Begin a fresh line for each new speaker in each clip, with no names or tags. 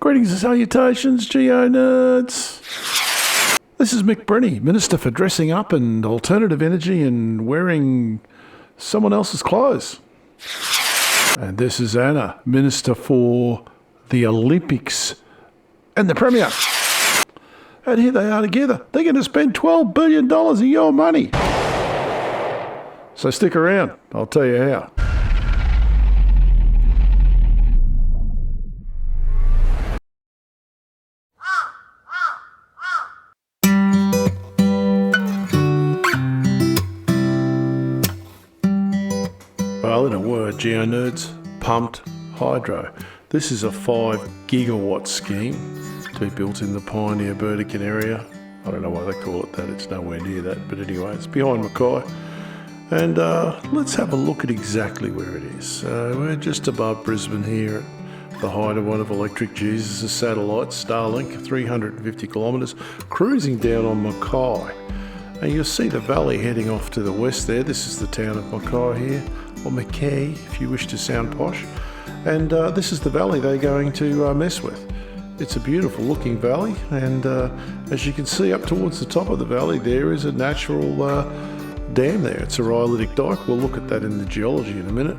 Greetings and salutations, Geo Nerds. This is Mick Brenny, Minister for Dressing Up and Alternative Energy and wearing someone else's clothes. And this is Anna, Minister for the Olympics and the Premier. And here they are together. They're going to spend $12 billion of your money. So stick around, I'll tell you how. Well, in a word, Geo Nerds, pumped hydro. This is a 5 gigawatt scheme to be built in the Pioneer Burdekin area. I don't know why they call it that, it's nowhere near that, but anyway, it's behind Mackay. And let's have a look at exactly where it is. We're just above Brisbane here at the height of one of Electric Jesus' satellites, Starlink, 350 kilometres, cruising down on Mackay. And you'll see the valley heading off to the west there. This is the town of Mackay here, or Mackay if you wish to sound posh. And this is the valley they're going to mess with. It's a beautiful looking valley, and as you can see up towards the top of the valley there is a natural dam there. It's a rhyolitic dike. We'll look at that in the geology in a minute.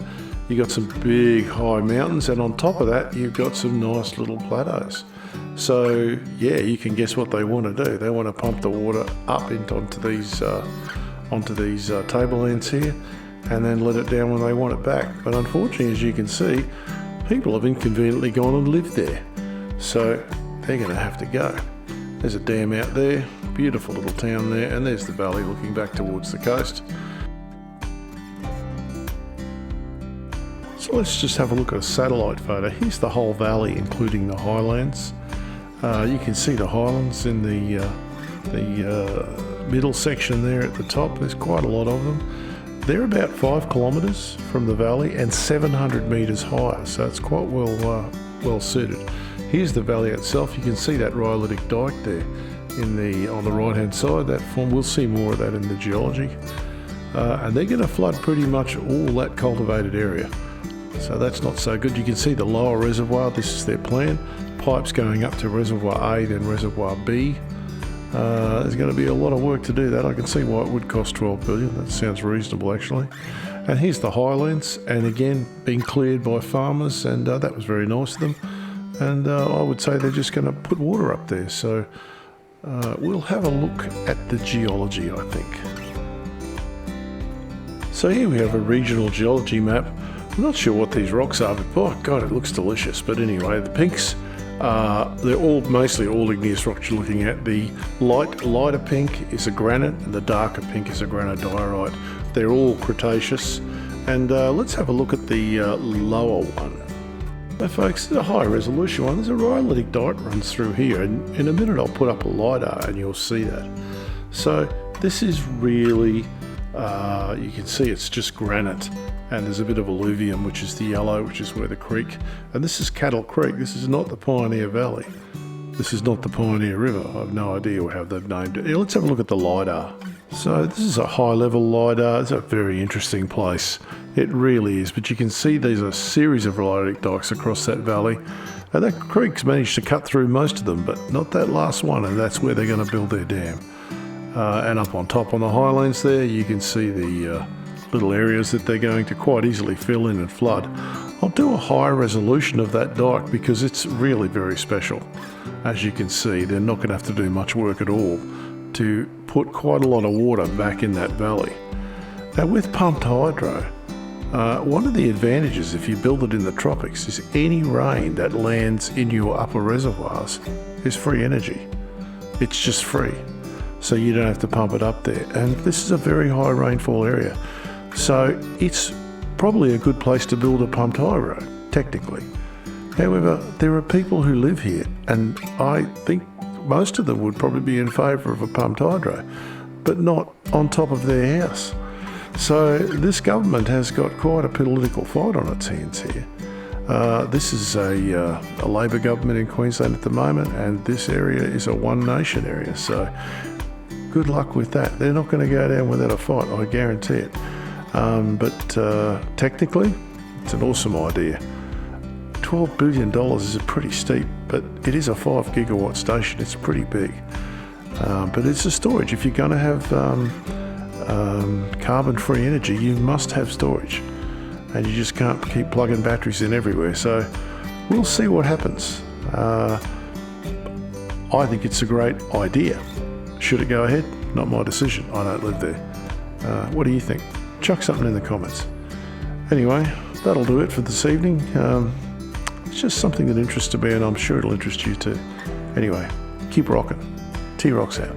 You've got some big high mountains, and on top of that you've got some nice little plateaus. So yeah, you can guess what they want to do. They want to pump the water up onto these tablelands here, and then let it down when they want it back. But unfortunately, as you can see, people have inconveniently gone and lived there, so they're going to have to go. There's a dam out there, beautiful little town there, and there's the valley looking back towards the coast. So let's just have a look at a satellite photo. Here's the whole valley, including the highlands. You can see the highlands in the middle section there at the top. There's quite a lot of them. They're about 5 kilometres from the valley and 700 metres higher, so it's quite well suited. Here's the valley itself. You can see that rhyolitic dike there on the right hand side. That form, we'll see more of that in the geology. And they're going to flood pretty much all that cultivated area. So that's not so good. You can see the lower reservoir. This is their plan. Pipes going up to reservoir A, then reservoir B. There's going to be a lot of work to do that. I can see why it would cost $12 billion. That sounds reasonable actually. And here's the highlands, and again being cleared by farmers, and that was very nice of them. And I would say they're just going to put water up there. So we'll have a look at the geology, I think. So here we have a regional geology map. I'm not sure what these rocks are, but oh god, it looks delicious. But anyway, the pinks, they're mostly all igneous rocks you're looking at. The lighter pink is a granite, and the darker pink is a granodiorite. They're all Cretaceous. And let's have a look at the lower one. Now folks, this is a high resolution one. There's a rhyolitic dike runs through here, and in a minute I'll put up a LiDAR and you'll see that. So this is really, you can see it's just granite, and there's a bit of alluvium, which is the yellow, which is where the creek, and this is Cattle Creek. This is not the Pioneer Valley. This is not the Pioneer River. I have no idea how they've named it. Yeah, let's have a look at the LiDAR. So this is a high level LiDAR. It's a very interesting place. It really is, but you can see there's a series of rhyolitic dikes across that valley, and that creek's managed to cut through most of them, but not that last one, and that's where they're going to build their dam. And up on top on the highlands there, you can see the little areas that they're going to quite easily fill in and flood. I'll do a high resolution of that dike because it's really very special. As you can see, they're not going to have to do much work at all to put quite a lot of water back in that valley. Now with pumped hydro, one of the advantages if you build it in the tropics is any rain that lands in your upper reservoirs is free energy. It's just free, so you don't have to pump it up there. And this is a very high rainfall area, so it's probably a good place to build a pumped hydro, technically. However, there are people who live here, and I think most of them would probably be in favour of a pumped hydro, but not on top of their house. So this government has got quite a political fight on its hands here. This is a Labor government in Queensland at the moment, and this area is a One Nation area, so good luck with that. They're not going to go down without a fight, I guarantee it. But technically, it's an awesome idea. $12 billion is pretty steep, but it is a 5 gigawatt station. It's pretty big. But it's a storage. If you're going to have carbon-free energy, you must have storage. And you just can't keep plugging batteries in everywhere. So we'll see what happens. I think it's a great idea. Should it go ahead? Not my decision. I don't live there. What do you think? Chuck something in the comments. Anyway, that'll do it for this evening. It's just something that interests me, and I'm sure it'll interest you too. Anyway, keep rocking. T-Rocks out.